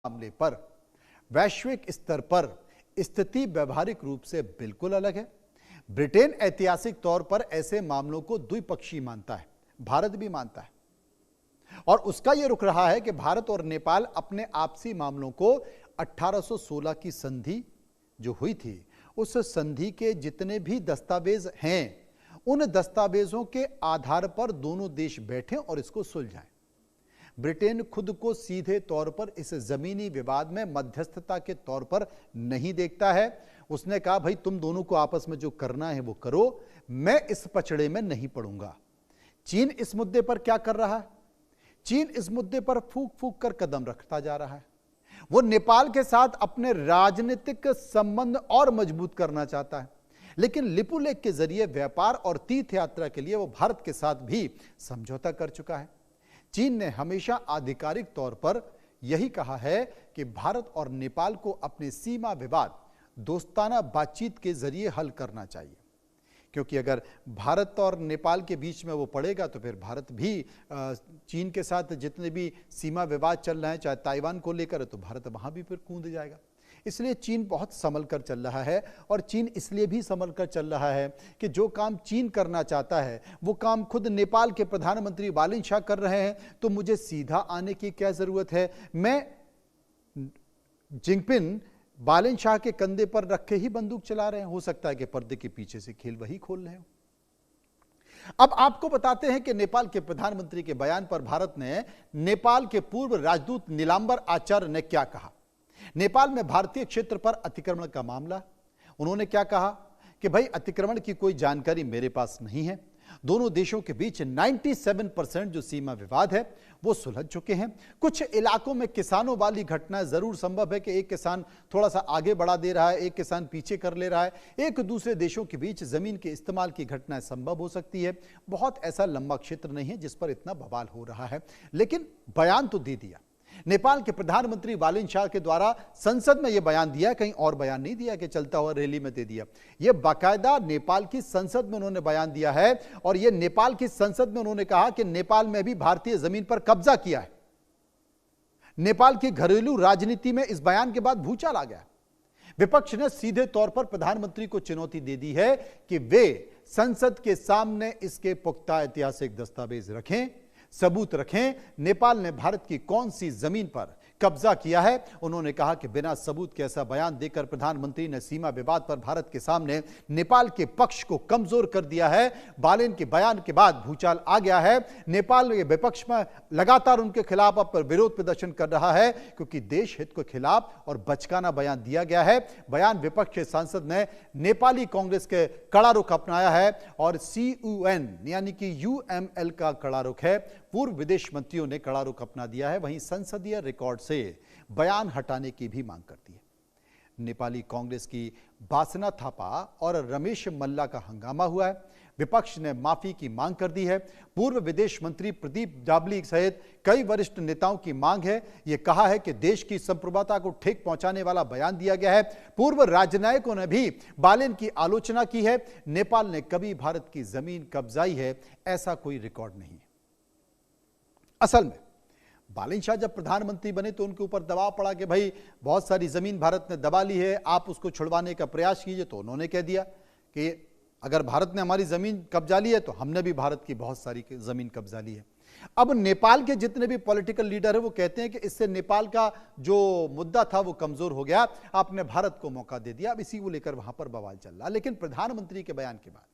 मामले पर वैश्विक स्तर पर स्थिति व्यवहारिक रूप से बिल्कुल अलग है। ब्रिटेन ऐतिहासिक तौर पर ऐसे मामलों को द्विपक्षीय मानता है, भारत भी मानता है, और उसका यह रुख रहा है कि भारत और नेपाल अपने आपसी मामलों को 1816 की संधि जो हुई थी, उस संधि के जितने भी दस्तावेज हैं, उन दस्तावेजों के आधार पर दोनों देश बैठें और इसको सुलझाएं। ब्रिटेन खुद को सीधे तौर पर इस जमीनी विवाद में मध्यस्थता के तौर पर नहीं देखता है। उसने कहा भाई तुम दोनों को आपस में जो करना है वो करो, मैं इस पचड़े में नहीं पड़ूंगा। चीन इस मुद्दे पर क्या कर रहा है? चीन इस मुद्दे पर फूंक फूंक कर कदम रखता जा रहा है। वो नेपाल के साथ अपने राजनीतिक संबंध और मजबूत करना चाहता है, लेकिन लिपुलेख के जरिए व्यापार और तीर्थ यात्रा के लिए वो भारत के साथ भी समझौता कर चुका है। चीन ने हमेशा आधिकारिक तौर पर यही कहा है कि भारत और नेपाल को अपने सीमा विवाद दोस्ताना बातचीत के जरिए हल करना चाहिए, क्योंकि अगर भारत और नेपाल के बीच में वो पड़ेगा तो फिर भारत भी चीन के साथ जितने भी सीमा विवाद चल रहे हैं, चाहे ताइवान को लेकर, तो भारत वहां भी फिर कूद जाएगा। इसलिए चीन बहुत संभल कर चल रहा है, और चीन इसलिए भी संभल कर चल रहा है कि जो काम चीन करना चाहता है वो काम खुद नेपाल के प्रधानमंत्री बालिन शाह कर रहे हैं, तो मुझे सीधा आने की क्या जरूरत है? मैं जिनपिंग बालिन शाह के कंधे पर रखे ही बंदूक चला रहे हैं। हो सकता है कि पर्दे के पीछे से खेल वही खोल रहे हो। अब आपको बताते हैं कि नेपाल के प्रधानमंत्री के बयान पर भारत ने नेपाल के पूर्व राजदूत नीलांबर आचार्य ने क्या कहा। नेपाल में भारतीय क्षेत्र पर अतिक्रमण का मामला, उन्होंने क्या कहा कि भाई अतिक्रमण की कोई जानकारी मेरे पास नहीं है। दोनों देशों के बीच 97% जो सीमा विवाद है वो सुलझ चुके हैं। कुछ इलाकों में किसानों वाली घटना जरूर संभव है कि एक किसान थोड़ा सा आगे बढ़ा दे रहा है, एक किसान पीछे कर ले रहा है, एक दूसरे देशों के बीच जमीन के इस्तेमाल की घटनाएं संभव हो सकती है। बहुत ऐसा लंबा क्षेत्र नहीं है जिस पर इतना बवाल हो रहा है, लेकिन बयान तो दे दिया। नेपाल के प्रधानमंत्री बालिन शाह के द्वारा संसद में यह बयान दिया, कहीं और बयान नहीं दिया कि चलता हुआ रैली में दे दिया। यह बाकायदा नेपाल की संसद में उन्होंने बयान दिया है, और यह नेपाल की संसद में उन्होंने कहा कि नेपाल में भी भारतीय जमीन पर कब्जा किया है। नेपाल की घरेलू राजनीति में इस बयान के बाद भूचाल आ गया। विपक्ष ने सीधे तौर पर प्रधानमंत्री को चुनौती दे दी है कि वे संसद के सामने इसके पुख्ता ऐतिहासिक दस्तावेज रखें, सबूत रखें। नेपाल ने भारत की कौन सी जमीन पर कब्जा किया है? उन्होंने कहा कि बिना सबूत के ऐसा बयान देकर प्रधानमंत्री ने सीमा विवाद पर भारत के सामने नेपाल के पक्ष को कमजोर कर दिया है। बालिन के बयान के बाद भूचाल आ गया है। नेपाल के विपक्ष में लगातार उनके खिलाफ अब विरोध प्रदर्शन कर रहा है, क्योंकि देश हित के खिलाफ और बचकाना बयान दिया गया है। बयान विपक्ष के सांसद ने नेपाली कांग्रेस के कड़ा रुख अपनाया है, और CUN यानी कि UML का कड़ा रुख है। पूर्व विदेश मंत्रियों ने कड़ा रुख अपना दिया है, वहीं संसदीय रिकॉर्ड से बयान हटाने की भी मांग करती है। नेपाली कांग्रेस की बासना थापा और रमेश मल्ला का हंगामा हुआ है। विपक्ष ने माफी की मांग कर दी है। पूर्व विदेश मंत्री प्रदीप जाबली सहित कई वरिष्ठ नेताओं की मांग है। यह कहा है कि देश की संप्रभुता को ठेक पहुंचाने वाला बयान दिया गया है। पूर्व राजनयिकों ने भी बालिन की आलोचना की है। नेपाल ने कभी भारत की जमीन कब्जाई है, ऐसा कोई रिकॉर्ड नहीं है। असल में बालिन शाह जब प्रधानमंत्री बने तो उनके ऊपर दबाव पड़ा कि भाई बहुत सारी जमीन भारत ने दबा ली है, आप उसको छुड़वाने का प्रयास कीजिए। तो उन्होंने कह दिया कि अगर भारत ने हमारी जमीन कब्जा ली है तो हमने भी भारत की बहुत सारी जमीन कब्जा ली है। अब नेपाल के जितने भी पॉलिटिकल लीडर है वो कहते हैं कि इससे नेपाल का जो मुद्दा था वो कमजोर हो गया, आपने भारत को मौका दे दिया। अब इसी को लेकर वहां पर बवाल चल रहा। लेकिन प्रधानमंत्री के बयान के बाद,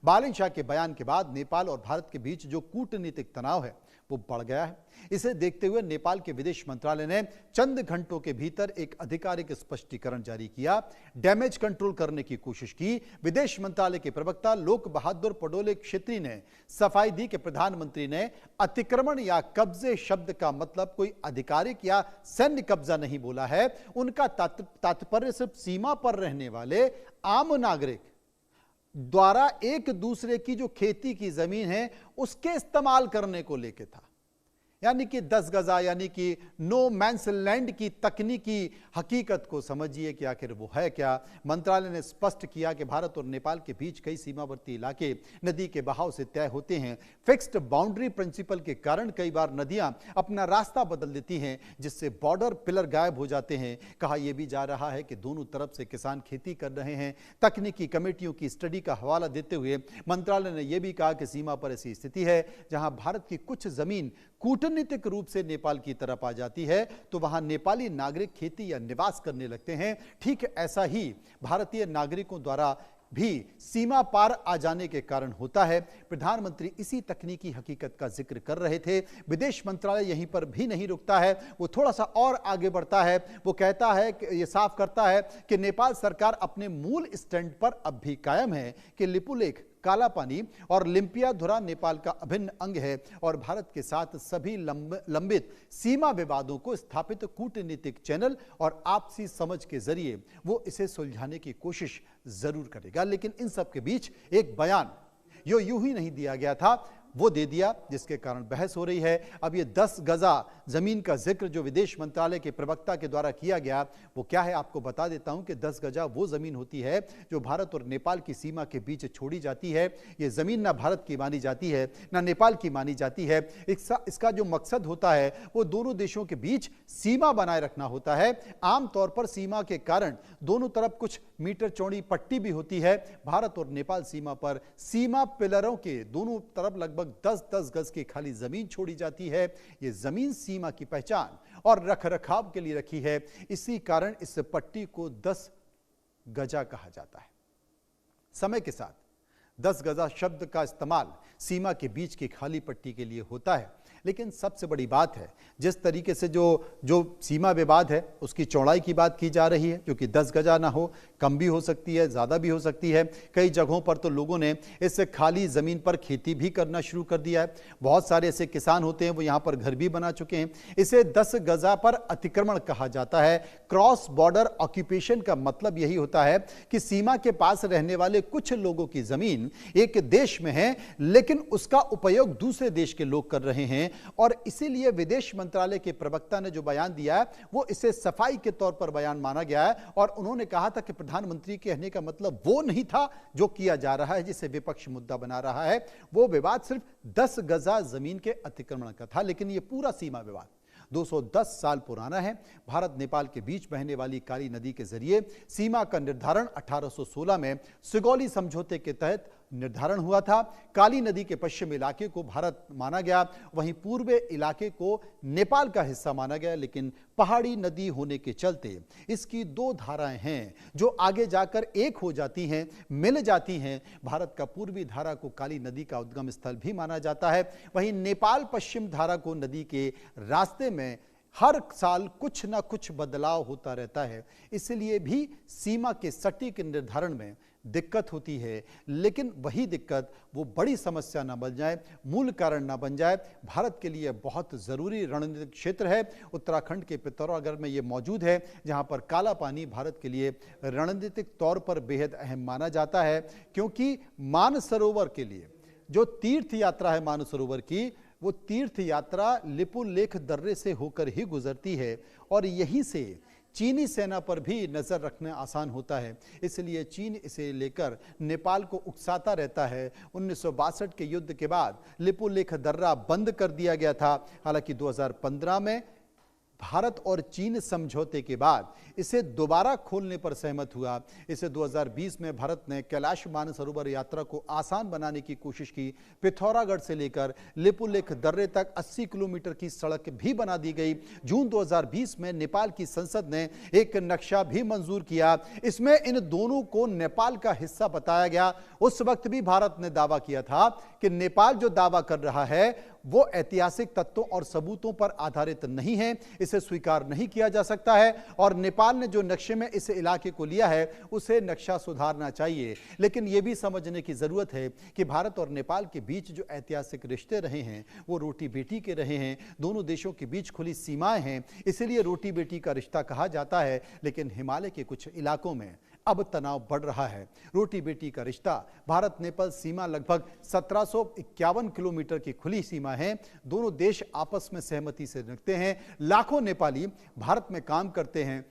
बालिन शाह के बयान के बाद नेपाल और भारत के बीच जो कूटनीतिक तनाव है वो बढ़ गया है। इसे देखते हुए नेपाल के विदेश मंत्रालय ने चंद घंटों के भीतर एक आधिकारिक स्पष्टीकरण जारी किया, डैमेज कंट्रोल करने की कोशिश की। विदेश मंत्रालय के प्रवक्ता लोक बहादुर पडोले क्षेत्री ने सफाई दी कि प्रधानमंत्री ने अतिक्रमण या कब्जे शब्द का मतलब कोई आधिकारिक या सैन्य कब्जा नहीं बोला है। उनका तात्पर्य सिर्फ सीमा पर रहने वाले आम नागरिक द्वारा एक दूसरे की जो खेती की जमीन है उसके इस्तेमाल करने को लेकर था। यानी कि 10 गजा, यानी कि नो मैंस लैंड की तकनीकी हकीकत को समझिए कि आखिर वो है क्या। मंत्रालय ने स्पष्ट किया कि भारत और नेपाल के बीच कई सीमावर्ती इलाके नदी के बहाव से तय होते हैं। फिक्स्ड बाउंड्री प्रिंसिपल के कारण कई बार नदियां अपना रास्ता बदल देती हैं, जिससे बॉर्डर पिलर गायब हो जाते हैं। कहा यह भी जा रहा है कि दोनों तरफ से किसान खेती कर रहे हैं। तकनीकी कमेटियों की स्टडी का हवाला देते हुए मंत्रालय ने यह भी कहा कि सीमा पर ऐसी स्थिति है जहां भारत की कुछ जमीन कूटनीतिक रूप से नेपाल की तरफ आ जाती है, तो वहां नेपाली नागरिक खेती या निवास करने लगते हैं। ठीक ऐसा ही भारतीय नागरिकों द्वारा भी सीमा पार आ जाने के कारण होता है। प्रधानमंत्री इसी तकनीकी हकीकत का जिक्र कर रहे थे। विदेश मंत्रालय यहीं पर भी नहीं रुकता है, वो थोड़ा सा और आगे बढ़ता है। वो कहता है कि ये साफ करता है कि नेपाल सरकार अपने मूल स्टैंड पर अब भी कायम है कि लिपुलेख, कालापानी और लिम्पियाधुरा नेपाल का अभिन्न अंग है और भारत के साथ सभी लंबित सीमा विवादों को स्थापित कूटनीतिक चैनल और आपसी समझ के जरिए वो इसे सुलझाने की कोशिश जरूर करेगा। लेकिन इन सब के बीच एक बयान यो यूं ही नहीं दिया गया था, वो दे दिया, जिसके कारण बहस हो रही है। अब ये 10 गजा जमीन का जिक्र जो विदेश मंत्रालय के प्रवक्ता के द्वारा किया गया, वो क्या है आपको बता देता हूं कि 10 गजा वो जमीन होती है जो भारत और नेपाल की सीमा के बीच छोड़ी जाती है। ये जमीन ना भारत की मानी जाती है ना नेपाल की मानी जाती है। इसका जो मकसद होता है वो दोनों देशों के बीच सीमा बनाए रखना होता है। आमतौर पर सीमा के कारण दोनों तरफ कुछ मीटर चौड़ी पट्टी भी होती है। भारत और नेपाल सीमा पर सीमा पिलरों के दोनों तरफ लगभग 10-10 गज की खाली जमीन छोड़ी जाती है। यह जमीन सीमा की पहचान और रखरखाव के लिए रखी है। इसी कारण इस पट्टी को 10 गजा कहा जाता है। समय के साथ 10 गजा शब्द का इस्तेमाल सीमा के बीच की खाली पट्टी के लिए होता है, लेकिन सबसे बड़ी बात है जिस तरीके से जो सीमा विवाद है उसकी चौड़ाई की बात की जा रही है, जो कि 10 गजा ना हो, कम भी हो सकती है, ज़्यादा भी हो सकती है। कई जगहों पर तो लोगों ने इस खाली ज़मीन पर खेती भी करना शुरू कर दिया है। बहुत सारे ऐसे किसान होते हैं वो यहाँ पर घर भी बना चुके हैं। इसे 10 गजा पर अतिक्रमण कहा जाता है। क्रॉस बॉर्डर ऑक्यूपेशन का मतलब यही होता है कि सीमा के पास रहने वाले कुछ लोगों की ज़मीन एक देश में है, लेकिन उसका उपयोग दूसरे देश के लोग कर रहे हैं। और इसीलिए विदेश मंत्रालय के प्रवक्ता ने जो बयान दिया है वो इसे सफाई के तौर पर बयान माना गया है। और उन्होंने कहा था कि प्रधानमंत्री के कहने का मतलब वो नहीं था जो किया जा रहा है, जिसे विपक्ष मुद्दा बना रहा है। वो विवाद सिर्फ 10 गजा जमीन के अतिक्रमण का था, लेकिन ये पूरा सीमा विवाद 210 साल पुराना है। भारत नेपाल के बीच बहने वाली काली नदी के जरिए सीमा का निर्धारण 1816 में सुगौली समझौते के तहत निर्धारण हुआ था। काली नदी के पश्चिम इलाके को भारत माना गया, वहीं पूर्व इलाके को नेपाल का हिस्सा माना गया। लेकिन पहाड़ी नदी होने के चलते इसकी 2 धाराएं हैं जो आगे जाकर एक हो जाती हैं, मिल जाती हैं। भारत का पूर्वी धारा को काली नदी का उद्गम स्थल भी माना जाता है, वहीं नेपाल पश्चिम धारा को नदी के रास्ते में हर साल कुछ ना कुछ बदलाव होता रहता है। इसलिए भी सीमा के सटीक निर्धारण में दिक्कत होती है, लेकिन वही दिक्कत वो बड़ी समस्या ना बन जाए, मूल कारण ना बन जाए। भारत के लिए बहुत ज़रूरी रणनीतिक क्षेत्र है। उत्तराखंड के पिथौरागढ़ में ये मौजूद है, जहां पर काला पानी भारत के लिए रणनीतिक तौर पर बेहद अहम माना जाता है, क्योंकि मानसरोवर के लिए जो तीर्थ यात्रा है मानसरोवर की, वो तीर्थ यात्रा लिपुलेख दर्रे से होकर ही गुजरती है और यहीं से चीनी सेना पर भी नजर रखना आसान होता है। इसलिए चीन इसे लेकर नेपाल को उकसाता रहता है। 1962 के युद्ध के बाद लिपुलेख दर्रा बंद कर दिया गया था। हालांकि 2015 में भारत और चीन समझौते के बाद इसे दोबारा खोलने पर सहमत हुआ। इसे 2020 में भारत ने कैलाश मानसरोवर यात्रा को आसान बनाने की कोशिश की। पिथौरागढ़ से लेकर लिपुलेख दर्रे तक 80 किलोमीटर की सड़क भी बना दी गई। जून 2020 में नेपाल की संसद ने एक नक्शा भी मंजूर किया। इसमें इन दोनों को नेपाल का हिस्सा बताया गया। उस वक्त भी भारत ने दावा किया था कि नेपाल जो दावा कर रहा है वो ऐतिहासिक तथ्यों और सबूतों पर आधारित नहीं है, इसे स्वीकार नहीं किया जा सकता है और नेपाल ने जो नक्शे में इस इलाके को लिया है उसे नक्शा सुधारना चाहिए। लेकिन यह भी समझने की जरूरत है कि भारत और नेपाल के बीच जो ऐतिहासिक रिश्ते रहे हैं वो रोटी बेटी के रहे हैं। दोनों देशों के बीच खुली सीमाएं हैं, इसलिए रोटी बेटी का रिश्ता कहा जाता है। लेकिन हिमालय के कुछ इलाकों में अब तनाव बढ़ रहा है। रोटी बेटी का रिश्ता, भारत नेपाल सीमा लगभग 1751 किलोमीटर की खुली सीमा है। दोनों देश आपस में सहमति से रखते हैं। लाखों नेपाली भारत में काम करते हैं।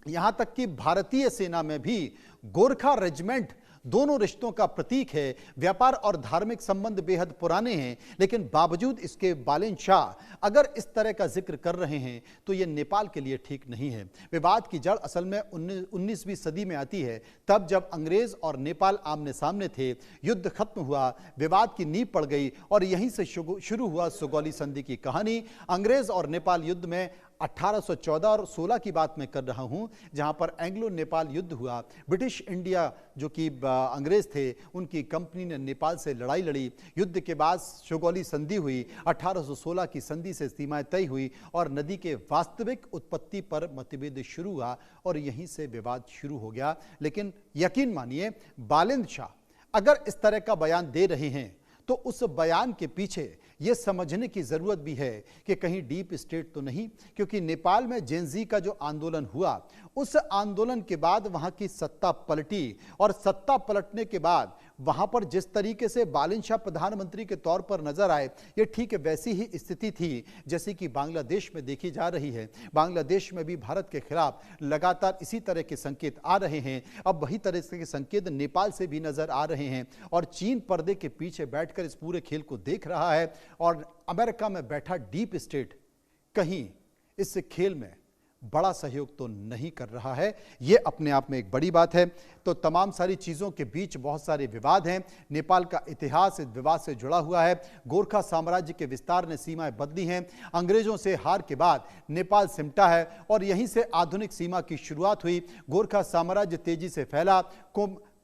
यहां तक कि भारतीय सेना में भी गोरखा रेजिमेंट दोनों रिश्तों का प्रतीक है। व्यापार और धार्मिक संबंध बेहद पुराने हैं, लेकिन बावजूद इसके बालेन शाह अगर इस तरह का जिक्र कर रहे हैं तो यह नेपाल के लिए ठीक नहीं है। विवाद की जड़ असल में 19वीं सदी में आती है, तब जब अंग्रेज और नेपाल आमने सामने थे। युद्ध खत्म हुआ, विवाद की नींव पड़ गई और यहीं से शुरू हुआ सुगौली संधि की कहानी। अंग्रेज और नेपाल युद्ध में 1814 और 16 की बात मैं कर रहा हूं, जहां पर एंग्लो नेपाल युद्ध हुआ। ब्रिटिश इंडिया जो कि अंग्रेज थे, उनकी कंपनी ने नेपाल से लड़ाई लड़ी। युद्ध के बाद सुगौली संधि हुई। 1816 की संधि से सीमाएं तय हुई और नदी के वास्तविक उत्पत्ति पर मतभेद शुरू हुआ और यहीं से विवाद शुरू हो गया। लेकिन यकीन मानिए, बालेन शाह अगर इस तरह का बयान दे रहे हैं तो उस बयान के पीछे यह समझने की जरूरत भी है कि कहीं डीप स्टेट तो नहीं, क्योंकि नेपाल में जेनजी का जो आंदोलन हुआ, उस आंदोलन के बाद वहां की सत्ता पलटी और सत्ता पलटने के बाद वहां पर जिस तरीके से बालेन शाह प्रधानमंत्री के तौर पर नजर आए, ये ठीक वैसी ही स्थिति थी जैसी कि बांग्लादेश में देखी जा रही है। बांग्लादेश में भी भारत के खिलाफ लगातार इसी तरह के संकेत आ रहे हैं। अब वही तरह के संकेत नेपाल से भी नजर आ रहे हैं और चीन पर्दे के पीछे बैठकर इस पूरे खेल को देख रहा है और अमेरिका में बैठा डीप स्टेट कहीं इस खेल में बड़ा सहयोग तो नहीं कर रहा है। यह अपने आप में एक बड़ी बात है। तो तमाम सारी चीजों के बीच बहुत सारे विवाद हैं। नेपाल का इतिहास इस विवाद से जुड़ा हुआ है। गोरखा साम्राज्य के विस्तार ने सीमाएं बदली हैं। अंग्रेजों से हार के बाद नेपाल सिमटा है और यहीं से आधुनिक सीमा की शुरुआत हुई। गोरखा साम्राज्य तेजी से फैला।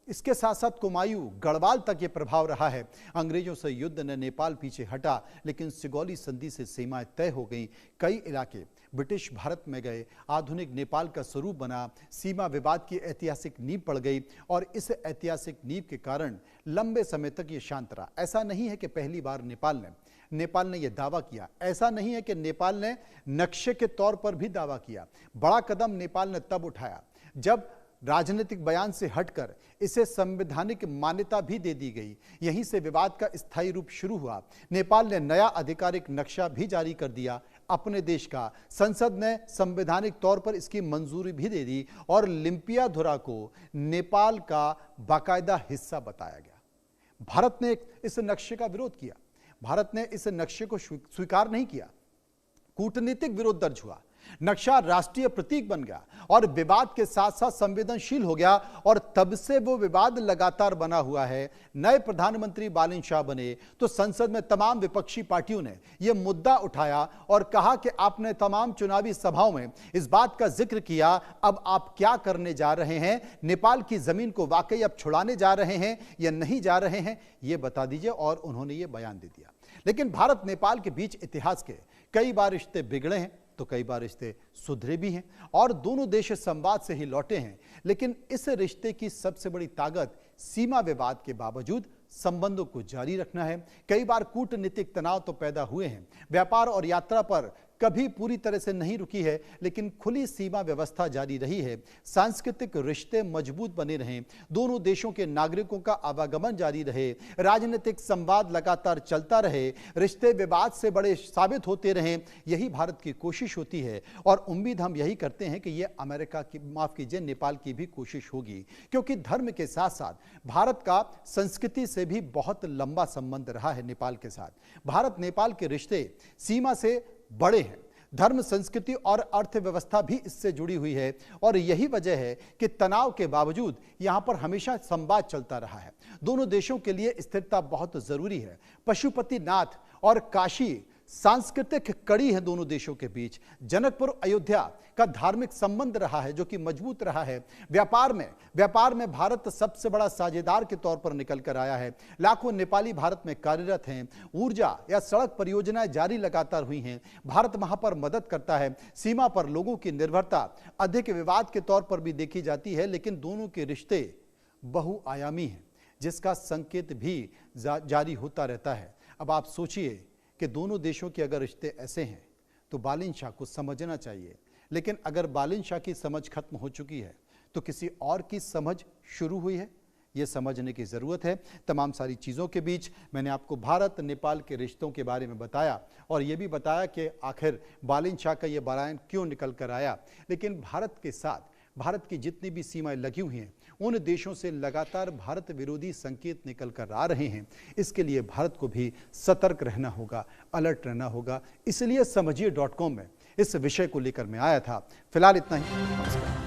इसके साथ साथ कुमायूं, गढ़वाल तक ये प्रभाव रहा है। अंग्रेजों से युद्ध ने नेपाल पीछे हटा, लेकिन सुगौली संधि से सीमाएं तय हो गई। कई इलाके ब्रिटिश भारत में गए, आधुनिक नेपाल का स्वरूप बना। सीमा विवाद की ऐतिहासिक नींव पड़ गई और इस ऐतिहासिक नींव के कारण लंबे समय तक ये शांत रहा। ऐसा नहीं है कि पहली बार नेपाल ने यह दावा किया, ऐसा नहीं है कि नेपाल ने नक्शे के तौर पर भी दावा किया। बड़ा कदम नेपाल ने तब उठाया जब राजनीतिक बयान से हटकर इसे संवैधानिक मान्यता भी दे दी गई। यहीं से विवाद का स्थायी रूप शुरू हुआ। नेपाल ने नया आधिकारिक नक्शा भी जारी कर दिया अपने देश का। संसद ने संवैधानिक तौर पर इसकी मंजूरी भी दे दी और लिम्पियाधुरा को नेपाल का बाकायदा हिस्सा बताया गया। भारत ने इस नक्शे का विरोध किया। भारत ने इस नक्शे को स्वीकार नहीं किया। कूटनीतिक विरोध दर्ज हुआ। नक्शा राष्ट्रीय प्रतीक बन गया और विवाद के साथ साथ संवेदनशील हो गया और तब से वो विवाद लगातार बना हुआ है। नए प्रधानमंत्री बालेन शाह बने तो संसद में तमाम विपक्षी पार्टियों ने यह मुद्दा उठाया और कहा कि आपने तमाम चुनावी सभाओं में इस बात का जिक्र किया, अब आप क्या करने जा रहे हैं? नेपाल की जमीन को वाकई अब छुड़ाने जा रहे हैं या नहीं जा रहे हैं, यह बता दीजिए। और उन्होंने ये बयान दे दिया। लेकिन भारत नेपाल के बीच इतिहास के कई बार रिश्ते बिगड़े हैं तो कई बार रिश्ते सुधरे भी हैं और दोनों देश संवाद से ही लौटे हैं। लेकिन इस रिश्ते की सबसे बड़ी ताकत सीमा विवाद के बावजूद संबंधों को जारी रखना है। कई बार कूटनीतिक तनाव तो पैदा हुए हैं। व्यापार और यात्रा पर कभी पूरी तरह से नहीं रुकी है, लेकिन खुली सीमा व्यवस्था जारी रही है। सांस्कृतिक रिश्ते मजबूत बने रहें, दोनों देशों के नागरिकों का आवागमन जारी रहे, राजनीतिक संवाद लगातार चलता रहे, रिश्ते विवाद से बड़े साबित होते रहें, यही भारत की कोशिश होती है। और उम्मीद हम यही करते हैं कि यह अमेरिका की, माफ कीजिए, नेपाल की भी कोशिश होगी, क्योंकि धर्म के साथ साथ भारत का संस्कृति से भी बहुत लंबा संबंध रहा है नेपाल के साथ। भारत नेपाल के रिश्ते सीमा से बड़े हैं। धर्म, संस्कृति और अर्थव्यवस्था भी इससे जुड़ी हुई है और यही वजह है कि तनाव के बावजूद यहां पर हमेशा संवाद चलता रहा है। दोनों देशों के लिए स्थिरता बहुत जरूरी है। पशुपतिनाथ और काशी सांस्कृतिक कड़ी है दोनों देशों के बीच। जनकपुर अयोध्या का धार्मिक संबंध रहा है जो कि मजबूत रहा है। व्यापार में भारत सबसे बड़ा साझेदार के तौर पर निकल कर आया है। लाखों नेपाली भारत में कार्यरत हैं। ऊर्जा या सड़क परियोजनाएं जारी लगातार हुई हैं। भारत वहां पर मदद करता है। सीमा पर लोगों की निर्भरता अधिक विवाद के तौर पर भी देखी जाती है, लेकिन दोनों के रिश्ते बहुआयामी हैं, जिसका संकेत भी जारी होता रहता है। अब आप सोचिए कि दोनों देशों के अगर रिश्ते ऐसे हैं तो बालेन शाह को समझना चाहिए। लेकिन अगर बालेन शाह की समझ खत्म हो चुकी है तो किसी और की समझ शुरू हुई है? ये समझने की ज़रूरत है। तमाम सारी चीज़ों के बीच मैंने आपको भारत नेपाल के रिश्तों के बारे में बताया और ये भी बताया कि आखिर बालिन शाह का ये बयान क्यों निकल कर आया। लेकिन भारत के साथ भारत की जितनी भी सीमाएं लगी हुई हैं, उन देशों से लगातार भारत विरोधी संकेत निकल कर आ रहे हैं। इसके लिए भारत को भी सतर्क रहना होगा, अलर्ट रहना होगा। इसलिए समझिए.com में इस विषय को लेकर मैं आया था। फिलहाल इतना ही। नमस्कार।